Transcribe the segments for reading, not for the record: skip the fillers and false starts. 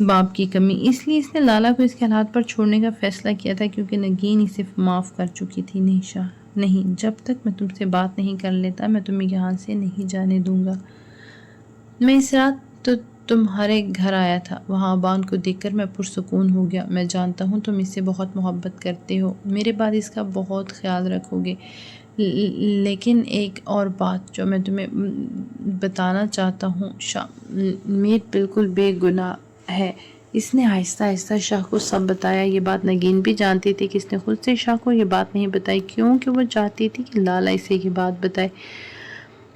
باپ کی کمی، اس لیے اس نے لالا کو اس کے حالات پر چھوڑنے کا فیصلہ کیا تھا کیونکہ نگین اسے معاف کر چکی تھی۔ نہیں شاہ، نہیں، جب تک میں تم سے بات نہیں کر لیتا میں تمہیں یہاں سے نہیں جانے دوں گا۔ میں اس رات تو تمہارے گھر آیا تھا، وہاں ابان کو دیکھ کر میں پرسکون ہو گیا۔ میں جانتا ہوں تم اس سے بہت محبت کرتے ہو، میرے بعد اس کا بہت خیال رکھو گے، لیکن ایک اور بات جو میں تمہیں بتانا چاہتا ہوں، شاہ میر بالکل بے گناہ ہے۔ اس نے آہستہ آہستہ شاہ کو سب بتایا۔ یہ بات نگین بھی جانتی تھی کہ اس نے خود سے شاہ کو یہ بات نہیں بتائی، کیونکہ وہ چاہتی تھی کہ لالا اسے یہ بات بتائے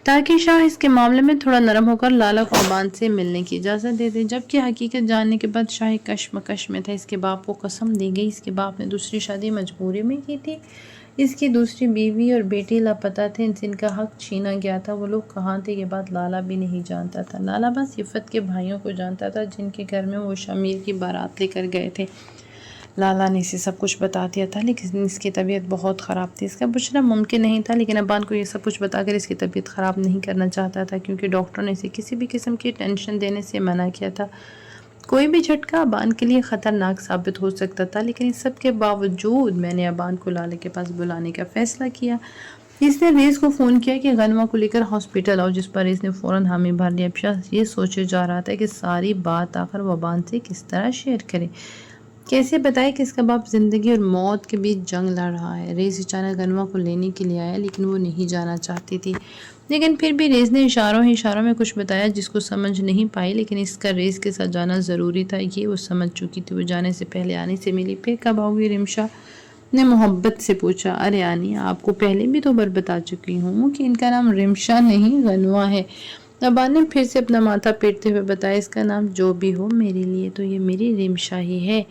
تاکہ شاہ اس کے معاملے میں تھوڑا نرم ہو کر لالا کو ابان سے ملنے کی اجازت دے دے۔ جبکہ حقیقت جاننے کے بعد شاہ ایک کشمکش میں تھا۔ اس کے باپ کو قسم دی گئی، اس کے باپ نے دوسری شادی مجبوری میں کی تھی، اس کی دوسری بیوی اور بیٹی لاپتہ تھے، جن کا حق چھینا گیا تھا۔ وہ لوگ کہاں تھے یہ بات لالا بھی نہیں جانتا تھا۔ لالا بس عفت کے بھائیوں کو جانتا تھا جن کے گھر میں وہ شاہ میر کی بارات لے کر گئے تھے۔ لالا نے اسے سب کچھ بتا دیا تھا، لیکن اس کی طبیعت بہت خراب تھی۔ اس کا پوچھنا ممکن نہیں تھا، لیکن ابان کو یہ سب کچھ بتا کر اس کی طبیعت خراب نہیں کرنا چاہتا تھا، کیونکہ ڈاکٹر نے اسے کسی بھی قسم کی ٹینشن دینے سے منع کیا تھا۔ کوئی بھی جھٹکا ابان کے لیے خطرناک ثابت ہو سکتا تھا، لیکن اس سب کے باوجود میں نے ابان کو لالا کے پاس بلانے کا فیصلہ کیا۔ اس نے ریز کو فون کیا کہ غنوہ کو لے کر ہاسپٹل آؤ، جس پر ریز نے فوراً حامی بھر لیا۔ اب شاہ یہ سوچے جا رہا تھا کہ ساری بات آخر وہ ابان سے کس طرح شیئر کرے، کیسے بتائے کہ اس کا باپ زندگی اور موت کے بیچ جنگ لڑ رہا ہے۔ ریز اچانک غنوہ کو لینے کے لیے آیا، لیکن وہ نہیں جانا چاہتی تھی، لیکن پھر بھی ریز نے اشاروں میں کچھ بتایا جس کو سمجھ نہیں پائی، لیکن اس کا ریز کے ساتھ جانا ضروری تھا، یہ وہ سمجھ چکی تھی۔ وہ جانے سے پہلے آنی سے ملی۔ پھر کب آؤ گی؟ رمشا نے محبت سے پوچھا۔ ارے آنی، آپ کو پہلے بھی تو بار بتا چکی ہوں کہ ان کا نام رمشا نہیں غنوہ ہے۔ ابان نے پھر سے اپنا ماتھا پیٹتے ہوئے بتایا، اس کا نام جو بھی ہو میرے لیے تو یہ میری رمشا ہی ہے۔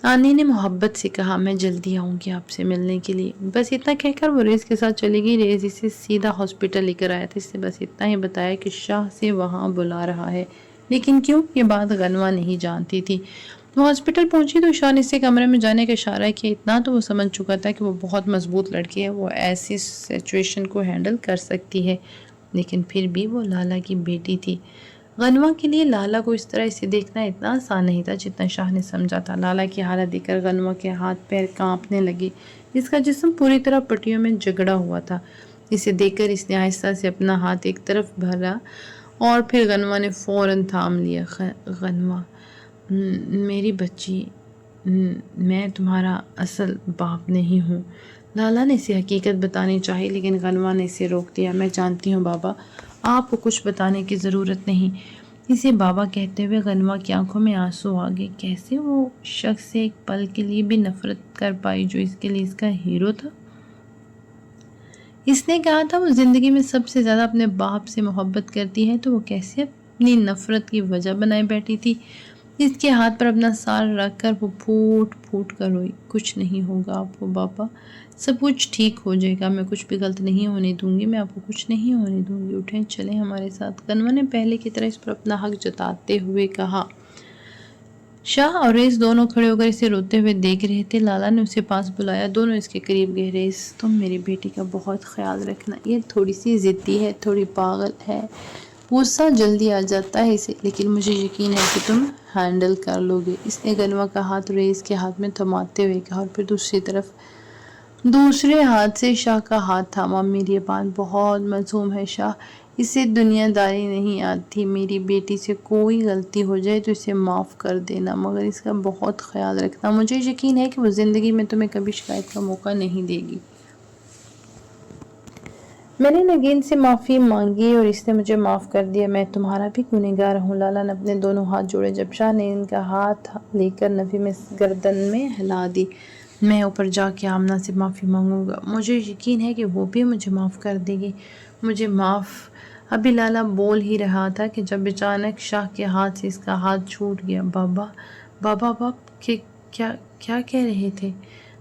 آنی نے محبت سے کہا، میں جلدی آؤں گی آپ سے ملنے کے لیے۔ بس اتنا کہہ کر وہ ریز کے ساتھ چلی گئی۔ ریز اسے سیدھا ہاسپٹل لے کر آیا تھا۔ اس نے بس اتنا ہی بتایا کہ شاہ سے وہاں بلا رہا ہے، لیکن کیوں، یہ بات غنوہ نہیں جانتی تھی۔ وہ ہاسپٹل پہنچی تو شاہ نے اسے کمرے میں جانے کا اشارہ کیا۔ اتنا تو وہ سمجھ چکا تھا کہ وہ بہت مضبوط لڑکی ہے، وہ ایسی سچویشن کو ہینڈل کر سکتی ہے، لیکن پھر بھی وہ لالا کی بیٹی تھی۔ غنوہ کے لیے لالا کو اس طرح اسے دیکھنا اتنا آسان نہیں تھا جتنا شاہ نے سمجھا تھا۔ لالا کی حالت دیکھ کر غنوہ کے ہاتھ پیر کانپنے لگے، اس کا جسم پوری طرح پٹیوں میں جگڑا ہوا تھا۔ اسے دیکھ کر اس نے آہستہ سے اپنا ہاتھ ایک طرف بھرا اور پھر غنوہ نے فوراً تھام لیا۔ غنوہ، میری بچی، میں تمہارا اصل باپ نہیں ہوں۔ لالا نے اسے حقیقت بتانی چاہی، لیکن غنوہ نے اسے روک دیا۔ میں جانتی ہوں بابا، آپ کو کچھ بتانے کی ضرورت نہیں۔ اسے بابا کہتے ہوئے غنوہ کی آنکھوں میں آنسو آ گئے۔ کیسے وہ شخص سے ایک پل کے لیے بھی نفرت کر پائی جو اس کے لیے اس کا ہیرو تھا؟ اس نے کہا تھا وہ زندگی میں سب سے زیادہ اپنے باپ سے محبت کرتی ہے، تو وہ کیسے اپنی نفرت کی وجہ بنائے بیٹھی تھی؟ اس کے ہاتھ پر اپنا سار رکھ کر وہ پھوٹ پھوٹ کر روئی۔ کچھ نہیں ہوگا آپ کو بابا، سب کچھ ٹھیک ہو جائے گا، میں کچھ بھی غلط نہیں ہونے دوں گی، میں آپ کو کچھ نہیں ہونے دوں گی، اٹھیں چلیں ہمارے ساتھ۔ غنوہ نے پہلے کی طرح اس پر اپنا حق جتاتے ہوئے کہا۔ شاہ اور ریز دونوں کھڑے ہو کر اسے روتے ہوئے دیکھ رہے تھے۔ لالا نے اسے پاس بلایا، دونوں اس کے قریب گئے۔ ریز، تم میری بیٹی کا بہت خیال رکھنا، یہ تھوڑی سی ضدی ہے، تھوڑی پاگل ہے، غصہ جلدی آ جاتا ہے اسے، لیکن مجھے یقین ہے کہ تم ہینڈل کر لو گے۔ اس نے غنوہ کا ہاتھ ریز کے ہاتھ میں تھماتے ہوئے کہا اور پھر دوسری طرف دوسرے ہاتھ سے شاہ کا ہاتھ تھاما۔ میری ابان بہت معصوم ہے شاہ، اسے دنیا داری نہیں آتی، میری بیٹی سے کوئی غلطی ہو جائے تو اسے معاف کر دینا، مگر اس کا بہت خیال رکھنا، مجھے یقین ہے کہ وہ زندگی میں تمہیں کبھی شکایت کا موقع نہیں دے گی۔ میں نے نگین سے معافی مانگی اور اس نے مجھے معاف کر دیا، میں تمہارا بھی گنہگار ہوں۔ لالا نے اپنے دونوں ہاتھ جوڑے جب شاہ نے ان کا ہاتھ لے کر نفی میں گردن میں ہلا دی۔ میں اوپر جا کے آمنہ سے معافی مانگوں گا، مجھے یقین ہے کہ وہ بھی مجھے معاف کر دے گی، مجھے معاف۔ ابھی لالا بول ہی رہا تھا کہ جب اچانک شاہ کے ہاتھ سے اس کا ہاتھ چھوٹ گیا۔ بابا، بابا، باپ کیا کہہ رہے تھے؟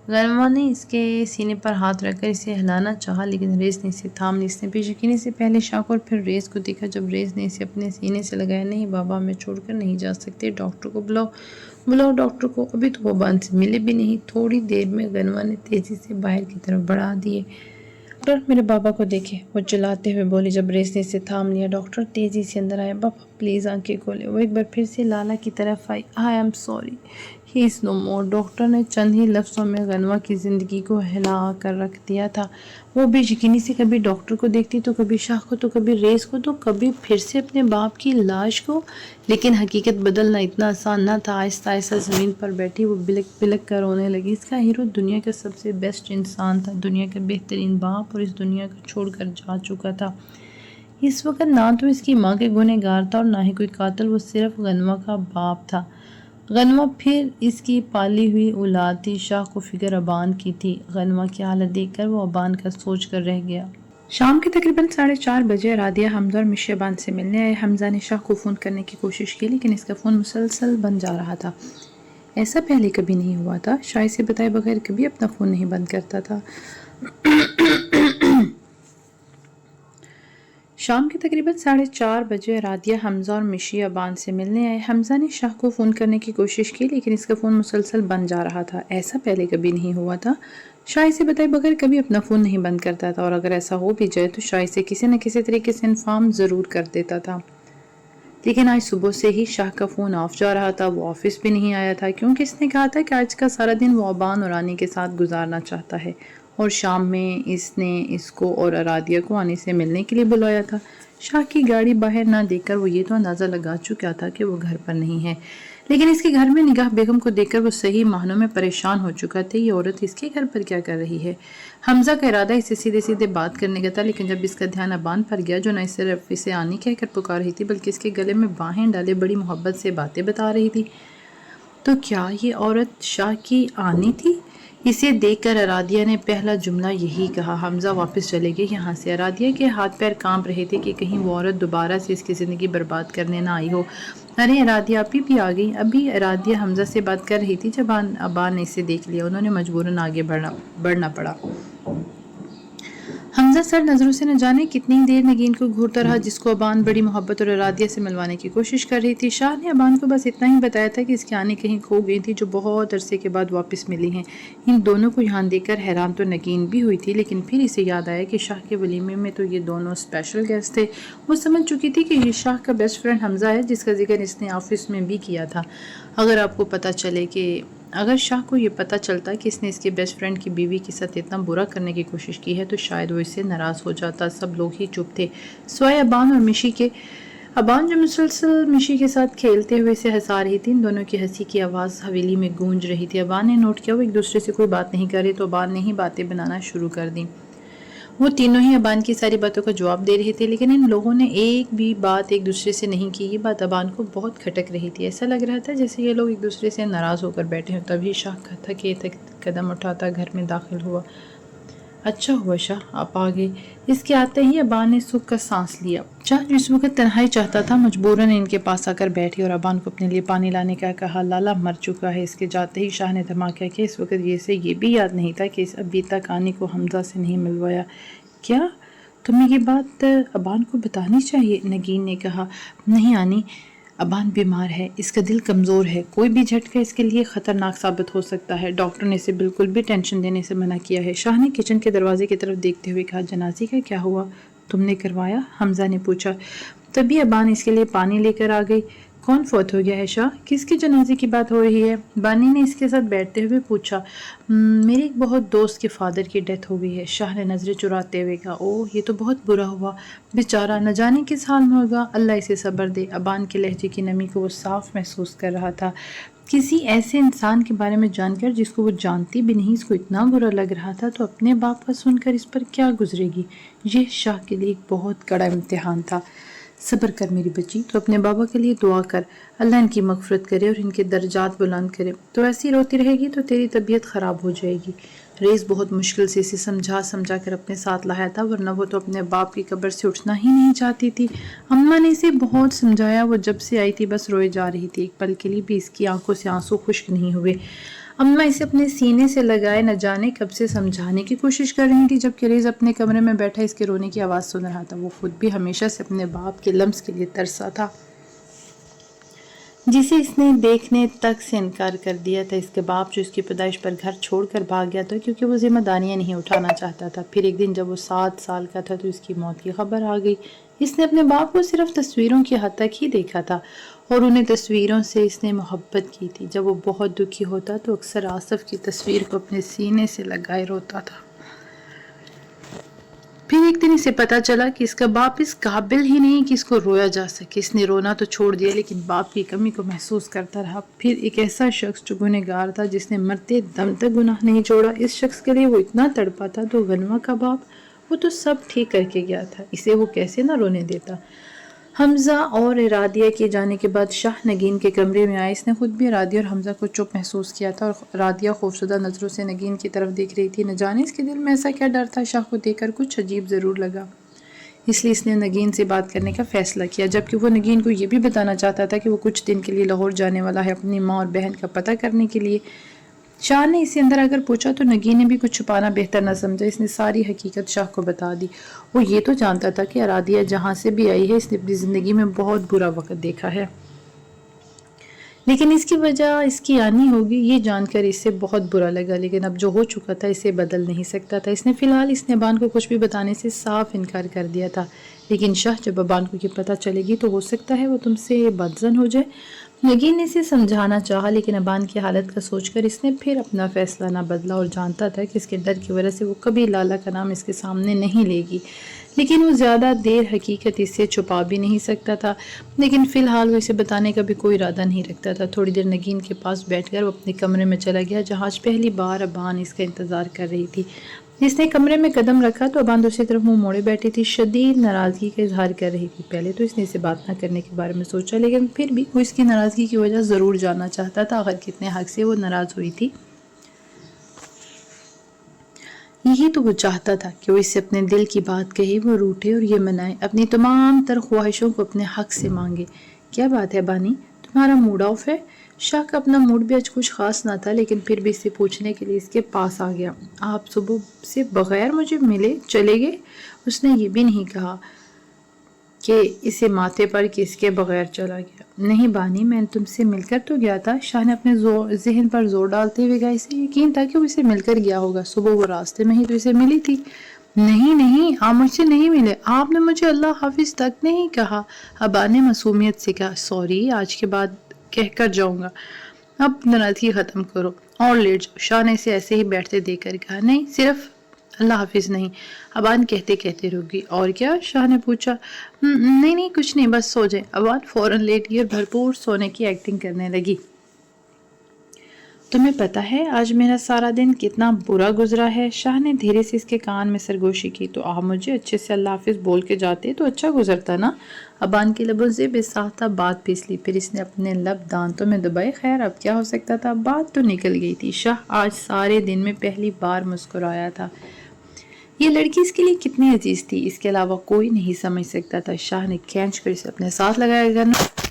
غنوہ نے اس کے سینے پر ہاتھ رکھ کر اسے ہلانا چاہا، لیکن ریز نے اسے تھام لی۔ اس نے بے یقینی سے پہلے شاہ کو اور پھر ریز کو دیکھا۔ جب ریز نے اسے اپنے سینے سے لگایا، نہیں بابا، میں چھوڑ کر نہیں جا سکتے، ڈاکٹر کو بلاؤ ڈاکٹر کو، ابھی تو وہ ابان سے ملے بھی نہیں۔ تھوڑی دیر میں غنوہ نے تیزی سے باہر کی طرف بڑھا دیے۔ ڈاکٹر میرے بابا کو دیکھے، وہ چلاتے ہوئے بولی جب ریس نے اسے تھام لیا۔ ڈاکٹر تیزی سے اندر آیا۔ بابا پلیز آنکھیں کھولے۔ وہ ایک بار پھر سے لالا کی طرف آئی۔ I am sorry, he is no more. Doctor نے چند ہی لفظوں میں غنوہ کی زندگی کو ہلا کر رکھ دیا تھا۔ وہ بے یقینی سے کبھی ڈاکٹر کو دیکھتی تو کبھی شاہ کو، تو کبھی ریس کو، تو کبھی پھر سے اپنے باپ کی لاش کو، لیکن حقیقت بدلنا اتنا آسان نہ تھا۔ آہستہ آہستہ زمین پر بیٹھی وہ بلک بلک کر رونے لگی۔ اس کا ہیرو دنیا کا سب سے بیسٹ انسان تھا، دنیا کا بہترین باپ، اور اس دنیا کو چھوڑ کر جا چکا تھا۔ اس وقت نہ تو اس کی ماں کے گنہگار تھا اور نہ ہی کوئی قاتل، وہ صرف غنوہ کا باپ تھا۔ غنوہ پھر اس کی پالی ہوئی اولاد تھی۔ شاہ کو فکر ابان کی تھی۔ غنوہ کی حالت دیکھ کر وہ ابان کا سوچ کر رہ گیا۔ شام کے تقریباً 4:30 بجے رادیہ، حمزہ اور مشی ابان سے ملنے آئے۔ حمزہ نے شاہ کو فون کرنے کی کوشش کی لیکن اس کا فون مسلسل بند جا رہا تھا۔ ایسا پہلے کبھی نہیں ہوا تھا۔ شاہ اسے بتائے بغیر کبھی اپنا فون نہیں بند کرتا تھا۔ شام کے تقریباً 4:30 بجے رادیہ، حمزہ اور مشی ابان سے ملنے آئے۔ حمزہ نے شاہ کو فون کرنے کی کوشش کی لیکن اس کا فون مسلسل بند جا رہا تھا۔ ایسا پہلے کبھی نہیں ہوا تھا۔ شاہ اسے بتائے بغیر کبھی اپنا فون نہیں بند کرتا تھا، اور اگر ایسا ہو بھی جائے تو شاہ اسے کسی نہ کسی طریقے سے انفارم ضرور کر دیتا تھا۔ لیکن آج صبح سے ہی شاہ کا فون آف جا رہا تھا۔ وہ آفس بھی نہیں آیا تھا کیونکہ اس نے کہا تھا کہ آج کا سارا دن وہ ابان اور رانی کے ساتھ گزارنا چاہتا ہے، اور شام میں اس نے اس کو اور رادیہ کو آنے سے ملنے کے لیے بلایا تھا۔ شاہ کی گاڑی باہر نہ دیکھ کر وہ یہ تو اندازہ لگا چکا تھا کہ وہ گھر پر نہیں ہے، لیکن اس کے گھر میں نگاہ بیگم کو دیکھ کر وہ صحیح معنوں میں پریشان ہو چکا تھا۔ یہ عورت اس کے گھر پر کیا کر رہی ہے؟ حمزہ کا ارادہ اسے سیدھے سیدھے بات کرنے کا تھا، لیکن جب اس کا دھیان ابان پر گیا جو نہ صرف اسے آنی کہہ کر پکار رہی تھی بلکہ اس کے گلے میں باہیں ڈالے بڑی محبت سے باتیں بتا رہی تھی، تو کیا یہ عورت شاہ کی آنی تھی؟ اسے دیکھ کر ارادیہ نے پہلا جملہ یہی کہا، حمزہ واپس چلے گئے یہاں سے۔ ارادیہ کے ہاتھ پیر کانپ رہے تھے کہ کہیں وہ عورت دوبارہ سے اس کی زندگی برباد کرنے نہ آئی ہو۔ ارے ارادیہ ابھی بھی آ گئی۔ ابھی ارادیہ حمزہ سے بات کر رہی تھی جب ابان نے اسے دیکھ لیا۔ انہوں نے مجبوراً آگے بڑھنا پڑا۔ حمزہ سر نظروں سے نہ جانے کتنی دیر نگین کو گھورتا رہا، جس کو ابان بڑی محبت اور ارادیہ سے ملوانے کی کوشش کر رہی تھی۔ شاہ نے ابان کو بس اتنا ہی بتایا تھا کہ اس کی آنی کہیں کھو گئی تھی جو بہت عرصے کے بعد واپس ملی ہیں۔ ان دونوں کو یہاں دیکھ کر حیران تو نگین بھی ہوئی تھی، لیکن پھر اسے یاد آیا کہ شاہ کے ولیمے میں تو یہ دونوں اسپیشل گیسٹ تھے۔ وہ سمجھ چکی تھی کہ یہ شاہ کا بیسٹ فرینڈ حمزہ ہے، جس کا ذکر اس نے آفس میں بھی کیا تھا۔ اگر شاہ کو یہ پتہ چلتا کہ اس نے اس کے بیسٹ فرینڈ کی بیوی کے ساتھ اتنا برا کرنے کی کوشش کی ہے تو شاید وہ اس سے ناراض ہو جاتا۔ سب لوگ ہی چپ تھے سوائے ابان اور مشی کے۔ ابان جو مسلسل مشی کے ساتھ کھیلتے ہوئے اسے ہنسا رہی تھی، ان دونوں کی ہنسی کی آواز حویلی میں گونج رہی تھی۔ ابان نے نوٹ کیا وہ ایک دوسرے سے کوئی بات نہیں کر رہے تو ابان نے ہی باتیں بنانا شروع کر دیں۔ وہ تینوں ہی ابان کی ساری باتوں کا جواب دے رہے تھے، لیکن ان لوگوں نے ایک بھی بات ایک دوسرے سے نہیں کی۔ یہ بات ابان کو بہت کھٹک رہی تھی۔ ایسا لگ رہا تھا جیسے یہ لوگ ایک دوسرے سے ناراض ہو کر بیٹھے ہوں۔ تبھی شاہ تھکے قدم اٹھاتا گھر میں داخل ہوا۔ اچھا ہوا شاہ آپ آ گئے۔ اس کے آتے ہی ابان نے سکھ کا سانس لیا۔ شاہ جو اس وقت تنہائی چاہتا تھا مجبوراً ان کے پاس آ کر بیٹھی اور ابان کو اپنے لیے پانی لانے کا کہا۔ لالا مر چکا ہے۔ اس کے جاتے ہی شاہ نے دھماکہ کیا۔ اس وقت یہ بھی یاد نہیں تھا کہ ابھی تک آنی کو حمزہ سے نہیں ملوایا۔ کیا تمہیں یہ بات ابان کو بتانی چاہیے، نگین نے کہا۔ نہیں آنی، ابان بیمار ہے، اس کا دل کمزور ہے، کوئی بھی جھٹکا اس کے لیے خطرناک ثابت ہو سکتا ہے۔ ڈاکٹر نے اسے بالکل بھی ٹینشن دینے سے منع کیا ہے۔ شاہ نے کچن کے دروازے کی طرف دیکھتے ہوئے کہا، جنازے کا کیا ہوا؟ تم نے کروایا؟ حمزہ نے پوچھا۔ تبھی ابان اس کے لیے پانی لے کر آ گئی۔ کون فوت ہو گیا ہے شاہ؟ کس کے جنازے کی بات ہو رہی ہے؟ بانی نے اس کے ساتھ بیٹھتے ہوئے پوچھا۔ میرے ایک بہت دوست کے فادر کی ڈیتھ ہو گئی ہے، شاہ نے نظریں چراتے ہوئے کہا۔ اوہ یہ تو بہت برا ہوا، بیچارہ نہ جانے کس حال میں ہوگا، اللہ اسے صبر دے۔ ابان کے لہجے کی نمی کو وہ صاف محسوس کر رہا تھا۔ کسی ایسے انسان کے بارے میں جان کر جس کو وہ جانتی بھی نہیں اس کو اتنا برا لگ رہا تھا تو اپنے باپ کا سن کر اس پر کیا گزرے گی؟ یہ شاہ کے لیے ایک بہت کڑا امتحان تھا۔ صبر کر میری بچی، تو اپنے بابا کے لیے دعا کر، اللہ ان کی مغفرت کرے اور ان کے درجات بلند کرے۔ تو ایسی روتی رہے گی تو تیری طبیعت خراب ہو جائے گی۔ ریس بہت مشکل سے اسے سمجھا کر اپنے ساتھ لایا تھا، ورنہ وہ تو اپنے باپ کی قبر سے اٹھنا ہی نہیں چاہتی تھی۔ اماں نے اسے بہت سمجھایا، وہ جب سے آئی تھی بس روئے جا رہی تھی، ایک پل کے لیے بھی اس کی آنکھوں سے آنسو خشک نہیں ہوئے۔ اماں اسے اپنے سینے سے لگائے نہ جانے کب سے سمجھانے کی کوشش کر رہی تھی، جبکہ ریز اپنے کمرے میں بیٹھا اس کے رونے کی آواز سن رہا تھا۔ وہ خود بھی ہمیشہ سے اپنے باپ کے لمس کے لیے ترسا تھا۔ جسے اس نے دیکھنے تک سے انکار کر دیا تھا۔ اس کے باپ جو اس کی پیدائش پر گھر چھوڑ کر بھاگ گیا تھا کیونکہ وہ ذمہ داریاں نہیں اٹھانا چاہتا تھا۔ پھر ایک دن جب وہ 7 سال کا تھا تو اس کی موت کی خبر آ گئی۔ اس نے اپنے باپ کو صرف تصویروں کی حد تک ہی دیکھا تھا اور انہیں تصویروں سے اس نے محبت کی تھی۔ جب وہ بہت دکھی ہوتا تو اکثر آصف کی تصویر کو اپنے سینے سے لگائے روتا تھا۔ پھر ایک دن اسے پتا چلا کہ اس کا باپ اس قابل ہی نہیں کہ اس کو رویا جا سکے۔ اس نے رونا تو چھوڑ دیا لیکن باپ کی کمی کو محسوس کرتا رہا۔ پھر ایک ایسا شخص جو گنہگار تھا جس نے مرتے دم تک گناہ نہیں چھوڑا، اس شخص کے لیے وہ اتنا تڑپا تھا تو غنوہ کا باپ، وہ تو سب ٹھیک کر کے گیا تھا، اسے وہ کیسے نہ رونے دیتا۔ حمزہ اور رادیہ کے جانے کے بعد شاہ نگین کے کمرے میں آئے۔ اس نے خود بھی رادیہ اور حمزہ کو چپ محسوس کیا تھا اور رادیہ خوفزدہ نظروں سے نگین کی طرف دیکھ رہی تھی۔ نہ جانے اس کے دل میں ایسا کیا ڈر تھا، شاہ کو دیکھ کر کچھ عجیب ضرور لگا، اس لیے اس نے نگین سے بات کرنے کا فیصلہ کیا، جبکہ وہ نگین کو یہ بھی بتانا چاہتا تھا کہ وہ کچھ دن کے لیے لاہور جانے والا ہے اپنی ماں اور بہن کا پتہ کرنے کے لیے۔ شاہ نے اسے اندر اگر پوچھا تو نگین نے بھی کچھ چھپانا بہتر نہ سمجھا۔ اس نے ساری حقیقت شاہ کو بتا دی۔ وہ یہ تو جانتا تھا کہ رادیہ جہاں سے بھی آئی ہے اس نے اپنی زندگی میں بہت برا وقت دیکھا ہے، لیکن اس کی وجہ اس کی آنی ہوگی یہ جان کر اسے بہت برا لگا، لیکن اب جو ہو چکا تھا اسے بدل نہیں سکتا تھا۔ اس نے فی الحال اس نے ابان کو کچھ بھی بتانے سے صاف انکار کر دیا تھا۔ لیکن شاہ جب ابان کو یہ پتہ چلے گی تو ہو سکتا ہے وہ تم سے بدظن ہو جائے۔ نگین نے اسے سمجھانا چاہا لیکن ابان کی حالت کا سوچ کر اس نے پھر اپنا فیصلہ نہ بدلا اور جانتا تھا کہ اس کے ڈر کی وجہ سے وہ کبھی لالا کا نام اس کے سامنے نہیں لے گی، لیکن وہ زیادہ دیر حقیقت اس سے چھپا بھی نہیں سکتا تھا۔ لیکن فی الحال وہ اسے بتانے کا بھی کوئی ارادہ نہیں رکھتا تھا۔ تھوڑی دیر نگین کے پاس بیٹھ کر وہ اپنے کمرے میں چلا گیا جہاں آج پہلی بار ابان اس کا انتظار کر رہی تھی۔ اس نے کمرے میں قدم رکھا تو ابان دوسری طرف منہ موڑے بیٹھی تھی، شدید ناراضگی کا اظہار کر رہی تھی۔ پہلے تو اس نے اسے بات نہ کرنے کے بارے میں سوچا لیکن پھر بھی وہ اس کی ناراضگی کی وجہ ضرور جاننا چاہتا تھا، آخر کتنے حق سے وہ ناراض ہوئی تھی۔ یہی تو وہ چاہتا تھا کہ وہ اس سے اپنے دل کی بات کہے، وہ روٹھے اور یہ منائے، اپنی تمام تر خواہشوں کو اپنے حق سے مانگے۔ کیا بات ہے بانی، تمہارا موڈ آف ہے؟ شاہ کا اپنا موڈ بھی آج کچھ خاص نہ تھا لیکن پھر بھی اسے پوچھنے کے لیے اس کے پاس آ گیا۔ آپ صبح سے بغیر مجھے ملے چلے گئے؟ اس نے یہ بھی نہیں کہا کہ اسے ماتھے پر کس کے بغیر چلا گیا۔ نہیں بانی، میں تم سے مل کر تو گیا تھا۔ شاہ نے اپنے ذہن پر زور ڈالتے ہوئے کہا، اسے یقین تھا کہ وہ اسے مل کر گیا ہوگا، صبح وہ راستے میں ہی تو اسے ملی تھی۔ نہیں، آپ مجھ سے نہیں ملے، آپ نے مجھے اللہ حافظ تک نہیں کہا۔ ابا نے معصومیت سے کہا، سوری، آج کے بعد کہہ کر جاؤں گا، اب ناراضگی ختم کرو اور لیٹ جاؤ۔ شاہ نے اسے ایسے ہی بیٹھتے دیکھ کر کہا، نہیں، صرف اللہ حافظ نہیں۔ ابان کہتے کہتے رک گئی۔ اور کیا؟ شاہ نے پوچھا۔ نہیں کچھ نہیں، بس سو جائیں۔ ابان فوراً لیٹ گئی اور بھرپور سونے کی ایکٹنگ کرنے لگی۔ تمہیں پتہ ہے آج میرا سارا دن کتنا برا گزرا ہے؟ شاہ نے دھیرے سے اس کے کان میں سرگوشی کی۔ تو آپ مجھے اچھے سے اللہ حافظ بول کے جاتے تو اچھا گزرتا نا۔ ابان کے لبوں سے بے ساختہ بات پیس لی، پھر اس نے اپنے لب دانتوں میں دبائے۔ خیر اب کیا ہو سکتا تھا، بات تو نکل گئی تھی۔ شاہ آج سارے دن میں پہلی بار مسکرایا تھا۔ یہ لڑکی اس کے لیے کتنی عزیز تھی، اس کے علاوہ کوئی نہیں سمجھ سکتا تھا۔ شاہ نے کھینچ کر اسے اپنے ساتھ لگایا۔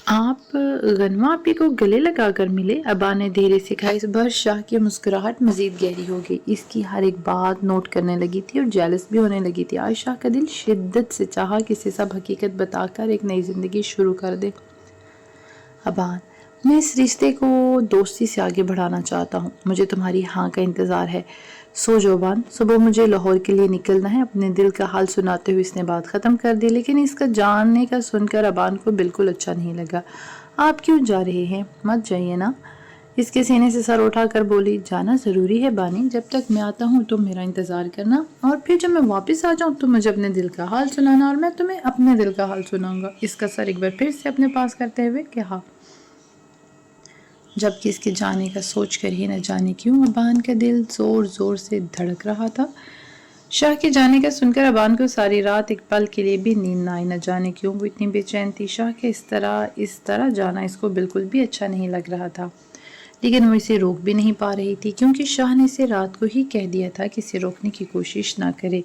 آپ غنوہ آپی کو گلے لگا کر ملے؟ ابا نے دھیرے سے کہا۔ اس بار شاہ کی مسکراہٹ مزید گہری ہو گئی، اس کی ہر ایک بات نوٹ کرنے لگی تھی اور جیلس بھی ہونے لگی تھی۔ آج شاہ کا دل شدت سے چاہا کہ اسے سب حقیقت بتا کر ایک نئی زندگی شروع کر دے۔ ابان، میں اس رشتے کو دوستی سے آگے بڑھانا چاہتا ہوں، مجھے تمہاری ہاں کا انتظار ہے۔ سو جو ابان، صبح مجھے لاہور کے لیے نکلنا ہے۔ اپنے دل کا حال سناتے ہوئے اس نے بات ختم کر دی، لیکن اس کا جاننے کا سن کر ابان کو بالکل اچھا نہیں لگا۔ آپ کیوں جا رہے ہیں؟ مت جائیے نا۔ اس کے سینے سے سر اٹھا کر بولی، جانا ضروری ہے بانی، جب تک میں آتا ہوں تم میرا انتظار کرنا، اور پھر جب میں واپس آ جاؤں تو مجھے اپنے دل کا حال سنانا اور میں تمہیں اپنے دل کا حال سناؤں گا۔ اس کا سر ایک بار پھر سے اپنے پاس کرتے ہوئے کہا، جبکہ اس کے جانے کا سوچ کر ہی نہ جانے کیوں ابان کا دل زور زور سے دھڑک رہا تھا۔ شاہ کے جانے کا سن کر ابان کو ساری رات ایک پل کے لیے بھی نیند نہ آئی، نہ جانے کیوں وہ اتنی بے چین تھی۔ شاہ کے اس طرح جانا اس کو بالکل بھی اچھا نہیں لگ رہا تھا، لیکن وہ اسے روک بھی نہیں پا رہی تھی کیونکہ شاہ نے اسے رات کو ہی کہہ دیا تھا کہ اسے روکنے کی کوشش نہ کرے۔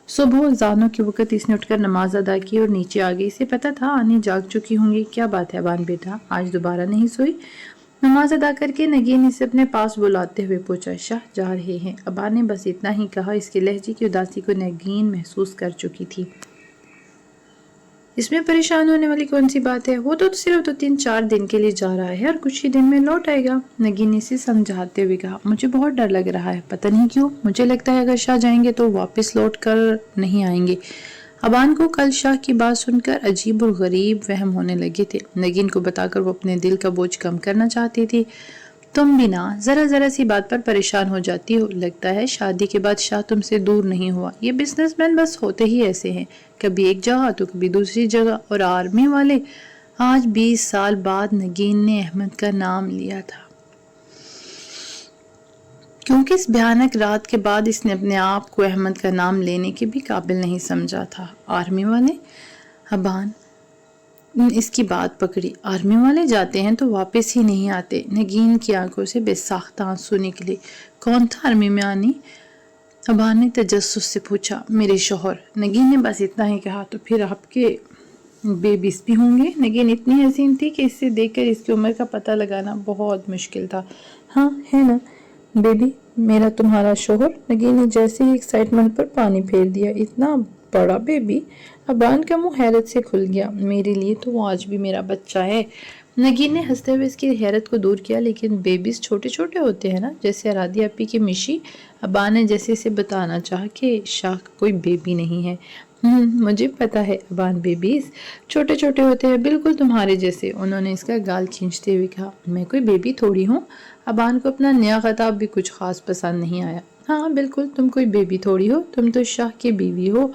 صبح اذانوں کے وقت اس نے اٹھ کر نماز ادا کی اور نیچے آ گئی۔ اسے پتا تھا آنی جاگ چکی ہوں گی۔ کیا بات ہے ابان بیٹا، آج دوبارہ نہیں سوئی؟ نماز ادا کر کے نگین اسے اپنے پاس بلاتے ہوئے پوچھا۔ شاہ جا رہے ہیں، ابا نے بس اتنا ہی کہا۔ اس کے لہجے کی اداسی کو نگین محسوس کر چکی تھی۔ اس میں پریشان ہونے والی کون سی بات ہے؟ وہ تو صرف 3-4 دن کے لیے جا رہا ہے اور کچھ ہی دن میں لوٹ آئے گا۔ نگین نے اسے سمجھاتے ہوئے کہا، مجھے بہت ڈر لگ رہا ہے، پتہ نہیں کیوں، مجھے لگتا ہے اگر شاہ جائیں گے تو واپس لوٹ کر نہیں آئیں گے۔ ابان کو کل شاہ کی بات سن کر عجیب اور غریب وہم ہونے لگے تھے۔ نگین کو بتا کر وہ اپنے دل کا بوجھ کم کرنا چاہتی تھی۔ تم بھی نا ذرا سی بات پر پریشان ہو جاتی ہو، لگتا ہے شادی کے بعد شاہ تم سے دور نہیں ہوا۔ یہ بزنس مین بس ہوتے ہی ایسے ہیں، کبھی ایک جگہ تو کبھی دوسری جگہ۔ اور آرمی والے؟ آج 20 سال بعد نگین نے احمد کا نام لیا تھا، کیونکہ اس بھیانک رات کے بعد اس نے اپنے آپ کو احمد کا نام لینے کے بھی قابل نہیں سمجھا تھا۔ آرمی والے؟ ابان اس کی بات پکڑی۔ آرمی والے جاتے ہیں تو واپس ہی نہیں آتے۔ نگین کی آنکھوں سے بے ساختہ آنسو نکلے۔ کون تھا آرمی میں آنی؟ ابان نے تجسس سے پوچھا۔ میرے شوہر۔ نگین نے بس اتنا ہی کہا۔ تو پھر آپ کے بیبیز بھی ہوں گے؟ نگین اتنی حسین تھی کہ اسے دیکھ کر اس کی عمر کا پتہ لگانا بہت مشکل تھا۔ ہاں ہے نا بیبی، میرا تمہارا شوہر۔ نگین نے جیسے ہی ایکسائٹمنٹ پر پانی پھیر دیا۔ اتنا بڑا بیبی؟ ابان کا منہ حیرت سے کھل گیا۔ میرے لیے تو وہ آج بھی میرا بچہ ہے۔ نگین نے ہنستے ہوئے اس کی حیرت کو دور کیا۔ لیکن بیبیز چھوٹے چھوٹے ہوتے ہیں نا، جیسے ارادی اپی کی مشی۔ ابان نے جیسے اسے بتانا چاہا کہ شاہ کا کوئی بیبی نہیں ہے۔ مجھے پتا ہے ابان، بیبیز چھوٹے چھوٹے ہوتے ہیں، بالکل تمہارے جیسے۔ انہوں نے اس کا گال کھینچتے ہوئے کہا، میں کوئی بیبی تھوڑی ہوں۔ ابان کو اپنا نیا خطاب بھی کچھ خاص پسند نہیں آیا۔ ہاں بالکل، تم کوئی بیبی تھوڑی ہو، تم تو شاہ کی بیوی ہو،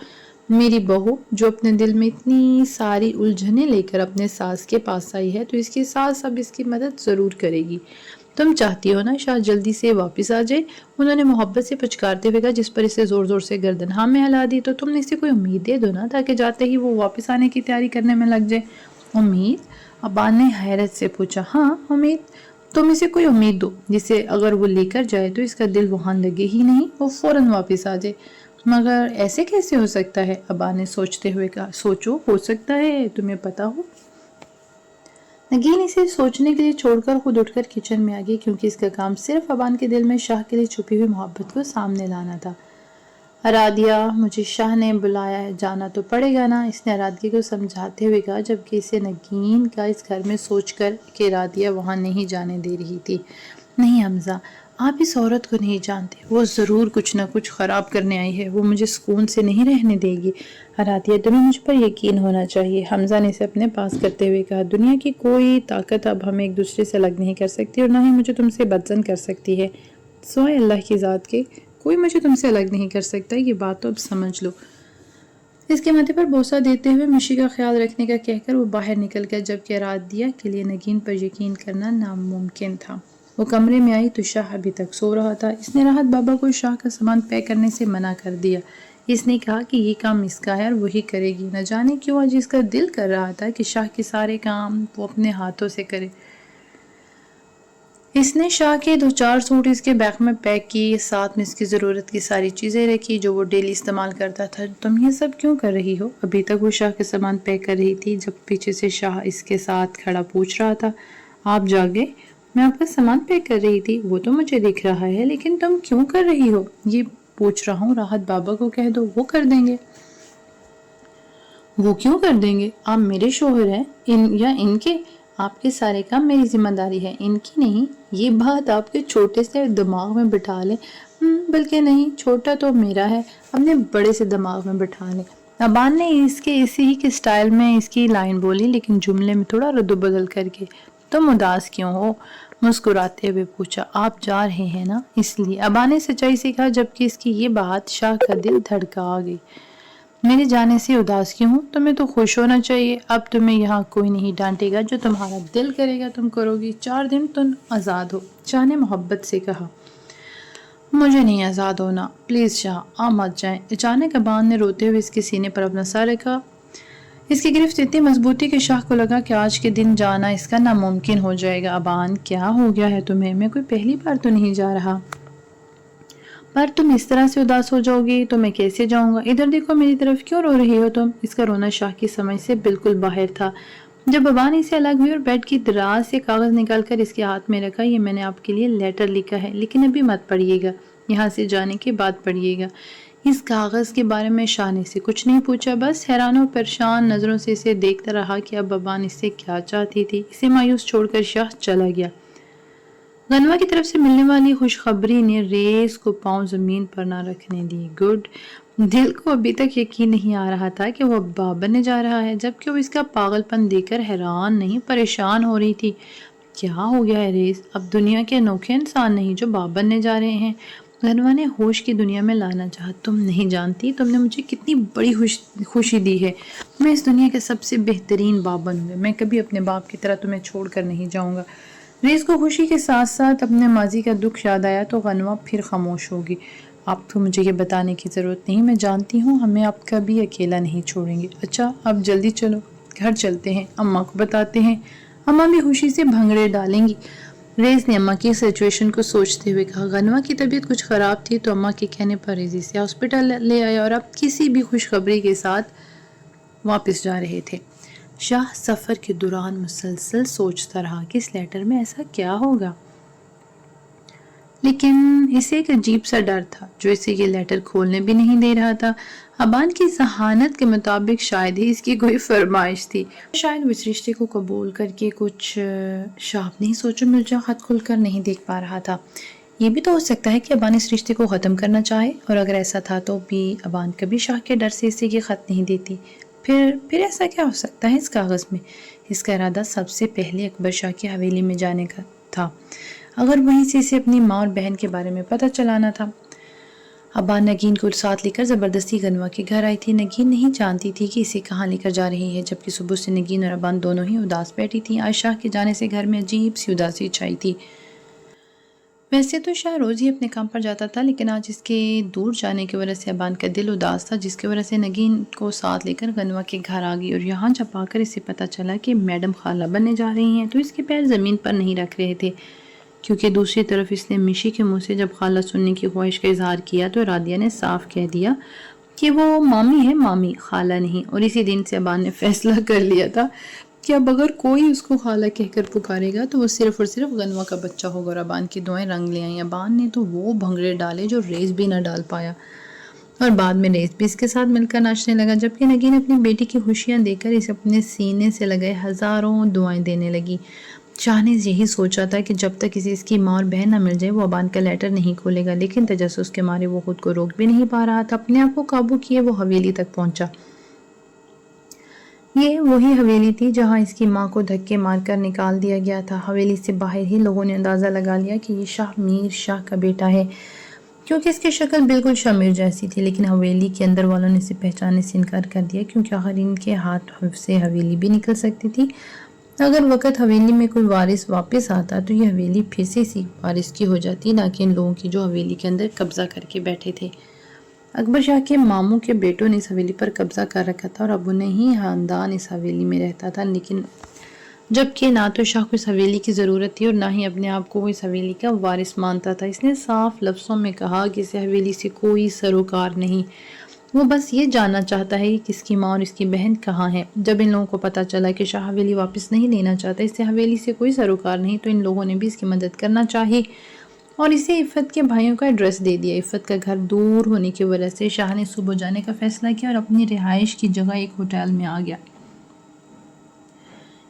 میری بہو، جو اپنے دل میں اتنی ساری الجھنیں لے کر اپنے ساس کے پاس آئی ہے، تو اس کی ساس اب اس کی مدد ضرور کرے گی۔ تم چاہتی ہو نا شاہ جلدی سے واپس آ جائے؟ انہوں نے محبت سے پچکارتے ہوئے کہا، جس پر اسے زور زور سے گردن ہاں میں ہلا دی۔ تو تم نے اسے کوئی امید دے دو نا، تاکہ جاتے ہی وہ واپس آنے کی تیاری کرنے میں لگ جائے۔ امید؟ ابان نے حیرت سے پوچھا۔ ہاں امید، تم اسے کوئی امید دو جسے اگر وہ لے کر جائے تو اس کا دل وہاں لگے ہی نہیں، وہ فوراً واپس آ جائے۔ مگر ایسے کیسے ہو سکتا ہے؟ ابان نے سوچتے ہوئے کہا۔ سوچو، ہو سکتا ہے تمہیں پتا ہو۔ نگین اسے سوچنے کے لیے چھوڑ کر خود اٹھ کر کچن میں آ گئی، کیونکہ اس کا کام صرف ابان کے دل میں شاہ کے لیے چھپی ہوئی محبت کو سامنے لانا تھا۔ ارادیہ، مجھے شاہ نے بلایا ہے، جانا تو پڑے گا نا، اس نے ارادیہ کو سمجھاتے ہوئے کہا، جبکہ اسے نگین کا اس گھر میں سوچ کر کہ ارادیہ وہاں نہیں جانے دے رہی تھی۔ نہیں حمزہ، آپ اس عورت کو نہیں جانتے، وہ ضرور کچھ نہ کچھ خراب کرنے آئی ہے، وہ مجھے سکون سے نہیں رہنے دے گی۔ ارادیہ، تمہیں مجھ پر یقین ہونا چاہیے، حمزہ نے اسے اپنے پاس کرتے ہوئے کہا۔ دنیا کی کوئی طاقت اب ہمیں ایک دوسرے سے الگ نہیں کر سکتی، اور نہ ہی مجھے تم سے بدظن کر سکتی ہے، سوائے اللہ کی ذات کے کوئی مجھے تم سے الگ نہیں کر سکتا، یہ بات تو اب سمجھ لو۔ اس کے ماتھے پر بوسہ دیتے ہوئے مشی کا خیال رکھنے کا کہہ کر وہ باہر نکل گیا، جبکہ ارادیہ کے لیے نگین پر یقین کرنا ناممکن تھا۔ وہ کمرے میں آئی تو شاہ ابھی تک سو رہا تھا۔ اس نے راحت بابا کو شاہ کا سامان پیک کرنے سے منع کر دیا۔ اس نے کہا کہ یہ کام اس کا ہے اور وہی کرے گی۔ نہ جانے کیوں آج اس کا دل کر رہا تھا کہ شاہ کے سارے کام وہ اپنے ہاتھوں سے کرے۔ اس نے شاہ کے 2-4 سوٹ اس کے بیگ میں پیک کیے، ساتھ میں اس کی ضرورت کی ساری چیزیں رکھی جو وہ ڈیلی استعمال کرتا تھا۔ تم یہ سب کیوں کر رہی ہو؟ ابھی تک وہ شاہ کے سامان پیک کر رہی تھی جب پیچھے سے شاہ اس کے ساتھ کھڑا پوچھ رہا تھا، آپ جاگے؟ میں آپ کا سامان پیک کر رہی تھی، وہ تو مجھے دکھ رہا ہے، لیکن تم کیوں کر رہی ہو؟ یہ پوچھ رہا ہوں، راحت بابا کو کہہ دو، وہ کر دیں گے۔ وہ کیوں کر دیں گے؟ آپ میرے شوہر ہیں، یا ان کے؟ آپ کے سارے کام میری ذمہ داری ہے، ان کی نہیں۔ یہ بات آپ کے چھوٹے سے دماغ میں بٹھا لیں۔ بلکہ نہیں، چھوٹا تو میرا ہے، اپنے بڑے سے دماغ میں بٹھا لیں۔ ابان نے اس کے اسی ہی کے سٹائل میں اس کی لائن بولی، لیکن جملے میں تھوڑا رد و بدل کر کے۔ تم اداس کیوں ہو؟ مسکراتے ہوئے پوچھا۔ آپ جا رہے ہیں نا، اس لیے۔ ابان نے سچائی سے کہا، جبکہ اس کی یہ بات شاہ کا دل دھڑکا آ گئی۔ میرے جانے سے اداس کیوں ہوں؟ تمہیں تو خوش ہونا چاہیے، اب تمہیں یہاں کوئی نہیں ڈانٹے گا، جو تمہارا دل کرے گا تم کرو گی، 4 دن تم آزاد ہو۔ شاہ نے محبت سے کہا۔ مجھے نہیں آزاد ہونا، پلیز شاہ، آپ مت جائیں۔ اچانک ابان نے روتے ہوئے اس کے سینے پر اپنا سر رکھا۔ اس کی گرفت اتنی مضبوط تھی کہ شاہ کو لگا کہ آج کے دن جانا اس کا ناممکن ہو جائے گا۔ ابان، کیا ہو گیا ہے تمہیں؟ میں کوئی پہلی بار تو نہیں جا رہا، پر تم اس طرح سے اداس ہو جاؤ گی تو میں کیسے جاؤں گا؟ ادھر دیکھو، میری طرف کیوں رو رہی ہو تم؟ اس کا رونا شاہ کی سمجھ سے بالکل باہر تھا۔ جب ابان اسے الگ ہوئی اور بیڈ کی دراز سے کاغذ نکال کر اس کے ہاتھ میں رکھا، یہ میں نے آپ کے لیے لیٹر لکھا ہے، لیکن ابھی مت پڑھیے گا، یہاں سے جانے کے بعد پڑھیے گا۔ اس کاغذ کے بارے میں شاہ نے سے کچھ نہیں پوچھا، بس حیران و پریشان نظروں سے اسے دیکھتا رہا کہ اب ابان اس سے کیا چاہتی تھی۔ اسے مایوس چھوڑ کر شاہ چلا گیا۔ غنوہ کی طرف سے ملنے والی خوشخبری نے ریس کو پاؤں زمین پر نہ رکھنے دی۔ گڈ، دل کو ابھی تک یقین نہیں آ رہا تھا کہ وہ باپ بننے جا رہا ہے، جبکہ وہ اس کا پاگل پن دیکھ کر حیران نہیں پریشان ہو رہی تھی۔ کیا ہو گیا ہے ریس؟ اب دنیا کے انوکھے انسان نہیں جو باپ بننے جا رہے ہیں؟ غنوہ نے ہوش کی دنیا میں لانا چاہا۔ تم نہیں جانتی تم نے مجھے کتنی بڑی خوشی دی ہے۔ میں اس دنیا کے سب سے بہترین باپ بنوں گا۔ میں کبھی اپنے باپ کی طرح تمہیں چھوڑ کر نہیں جاؤں گا۔ ریس کو خوشی کے ساتھ ساتھ اپنے ماضی کا دکھ یاد آیا تو غنوہ پھر خاموش ہوگی۔ آپ کو مجھے یہ بتانے کی ضرورت نہیں، میں جانتی ہوں ہمیں آپ کبھی اکیلا نہیں چھوڑیں گے۔ اچھا اب جلدی چلو، گھر چلتے ہیں، اماں کو بتاتے ہیں، اماں بھی خوشی سے بھنگڑے ڈالیں گی۔ ریز نے اماں کی سچویشن کو سوچتے ہوئے کہا۔ غنوہ کی طبیعت کچھ خراب تھی تو اماں کے کہنے پر ریزی سے ہاسپٹل لے آیا اور اب کسی بھی خوشخبری کے ساتھ واپس جا رہے تھے۔ شاہ سفر کے دوران مسلسل سوچتا رہا کہ اس لیٹر میں ایسا کیا ہوگا، لیکن اسے ایک عجیب سا ڈر تھا جو اسے یہ لیٹر کھولنے بھی نہیں دے رہا تھا۔ ابان کی ذہانت کے مطابق شاید ہی اس کی کوئی فرمائش تھی، شاید وہ اس رشتے کو قبول کر کے کچھ شاہ اپنے ہی سوچو مرجا خط کھول کر نہیں دیکھ پا رہا تھا۔ یہ بھی تو ہو سکتا ہے کہ ابان اس رشتے کو ختم کرنا چاہے، اور اگر ایسا تھا تو بھی ابان کبھی شاہ کے ڈر سے اسے یہ خط نہیں دیتی۔ پھر ایسا کیا ہو سکتا ہے اس کاغذ میں؟ اس کا ارادہ سب سے پہلے اکبر شاہ کی حویلی میں جانے کا تھا، اگر وہیں سے اسے اپنی ماں اور بہن کے بارے میں پتہ چلانا تھا۔ ابان نگین کو ساتھ لے کر زبردستی غنوہ کے گھر آئی تھی۔ نگین نہیں جانتی تھی کہ اسے کہاں لے کر جا رہی ہے، جبکہ صبح سے نگین اور ابان دونوں ہی اداس بیٹھی تھی۔ آج شاہ کے جانے سے گھر میں عجیب سی اداسی چھائی تھی۔ ویسے تو شاہ روز ہی اپنے کام پر جاتا تھا، لیکن آج اس کے دور جانے کی وجہ سے ابان کا دل اداس تھا، جس کی وجہ سے نگین کو ساتھ لے کر غنوہ کے گھر آ گئی، اور یہاں جب آ کر اسے پتہ چلا کہ میڈم خالہ بننے جا رہی ہیں تو اس کے پیر زمین پر نہیں رکھ رہے تھے، کیونکہ دوسری طرف اس نے مشی کے منہ سے جب خالہ سننے کی خواہش کا اظہار کیا تو رادیہ نے صاف کہہ دیا کہ وہ مامی ہے، مامی، خالہ نہیں۔ اور اسی دن سے ابان نے فیصلہ کر لیا تھا کہ اب اگر کوئی اس کو خالہ کہہ کر پکارے گا تو وہ صرف اور صرف غنوہ کا بچہ ہوگا، اور ابان کی دعائیں رنگ لے آئیں۔ ابان نے تو وہ بھنگڑے ڈالے جو ریز بھی نہ ڈال پایا، اور بعد میں ریز بھی اس کے ساتھ مل کر ناچنے لگا، جبکہ نگین اپنی بیٹی کی خوشیاں دیکھ کر اسے اپنے سینے سے لگے ہزاروں دعائیں دینے لگی۔ شاہ نے یہی سوچا تھا کہ جب تک اسے اس کی ماں اور بہن نہ مل جائے وہ ابان کا لیٹر نہیں کھولے گا، لیکن تجسس کے مارے وہ خود کو روک بھی نہیں پا رہا تھا۔ اپنے آپ کو قابو کیے وہ حویلی تک پہنچا۔ یہ وہی حویلی تھی جہاں اس کی ماں کو دھکے مار کر نکال دیا گیا تھا۔ حویلی سے باہر ہی لوگوں نے اندازہ لگا لیا کہ یہ شاہ میر شاہ کا بیٹا ہے، کیونکہ اس کی شکل بالکل شاہ میر جیسی تھی، لیکن حویلی کے اندر والوں نے اسے پہچاننے سے انکار کر دیا، کیونکہ آخر ان کے ہاتھ سے حویلی بھی نکل سکتی تھی۔ اگر وقت حویلی میں کوئی وارث واپس آتا تو یہ حویلی پھر سے اسی وارث کی ہو جاتی، نہ کہ ان لوگوں کی جو حویلی کے اندر قبضہ کر کے بیٹھے تھے۔ اکبر شاہ کے ماموں کے بیٹوں نے اس حویلی پر قبضہ کر رکھا تھا، اور اب انہیں ہی خاندان اس حویلی میں رہتا تھا، لیکن جبکہ نہ تو شاہ کو اس حویلی کی ضرورت تھی اور نہ ہی اپنے آپ کو وہ اس حویلی کا وارث مانتا تھا۔ اس نے صاف لفظوں میں کہا کہ اس حویلی سے کوئی سروکار نہیں، وہ بس یہ جاننا چاہتا ہے کہ اس کی ماں اور اس کی بہن کہاں ہیں۔ جب ان لوگوں کو پتہ چلا کہ شاہ حویلی واپس نہیں لینا چاہتا، اس سے حویلی سے کوئی سروکار نہیں، تو ان لوگوں نے بھی اس کی مدد کرنا چاہی اور اسے عفت کے بھائیوں کا ایڈریس دے دیا۔ عفت کا گھر دور ہونے کی وجہ سے شاہ نے صبح جانے کا فیصلہ کیا اور اپنی رہائش کی جگہ ایک ہوٹل میں آ گیا۔